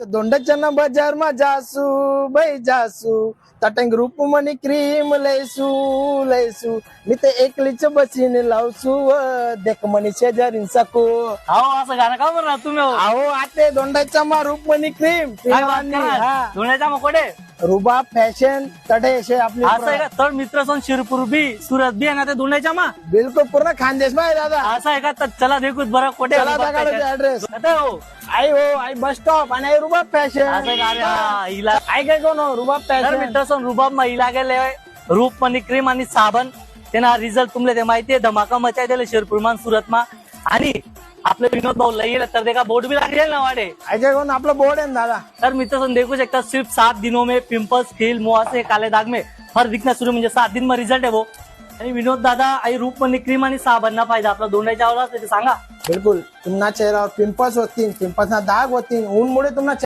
दोंडाच्या बाजार मा जासू बाई जासू तटंग रूप मनी क्रीम लैसू लैसू मी ते एकलीच बसीन लावसू देख मनी शेजारीन सकू अहो असं गाणं का म्हणणार तुम्ही हो? अहो आते दोंडाच्या मा रूप मनी क्रीम काय बात करणार? धुण्याचा मग कोठे रुबा फॅशन तडे असे आपली असं आहे का? तर मित्र सोन शिरपूर बी सुरत बी आहे ना ते धुण्याच्या मा बिलकुल पूर्ण खानदेश मा आहे दादा. असं आहे का? तर चला देखूच बरं कोठे चला ऍड्रेस हो आई हो आई बस स्टॉप आणि आई रुबाब फॅशन असं आहे का? अरे हा, हिला आई काय कोण हो? रुबाब तर फॅशन मित्र सोन रुबाब महिला गेले रूप मनी क्रीम आणि साबण त्यांना रिझल्ट तुमले ते माहितीये धमाका मचाय दिले शिरपूर मान सुरत मा आणि आपले विनोद भाऊ लई गेले तर देखा बोर्ड भी लागेल ना वाडे. आई काय कोण आपलं बोर्ड आहे ना दादा. सर मित्र सोन देखो सकता सिर्फ 7 दिनों में पिंपल्स खील मुहासे काले दाग में फर दिखना शुरू म्हणजे 7 दिन में रिझल्ट आहे वो. आणि विनोद दादा आई रूप मनी क्रीम आणि साबण ना फायदा आपला दोंडाच्या आवडा सांगा. बिलकुल तुम्हाला चेहऱ्यावर पिंपल्स होतील पिंपल्स ना दाग होतील ऊन मुळे तुम्हाला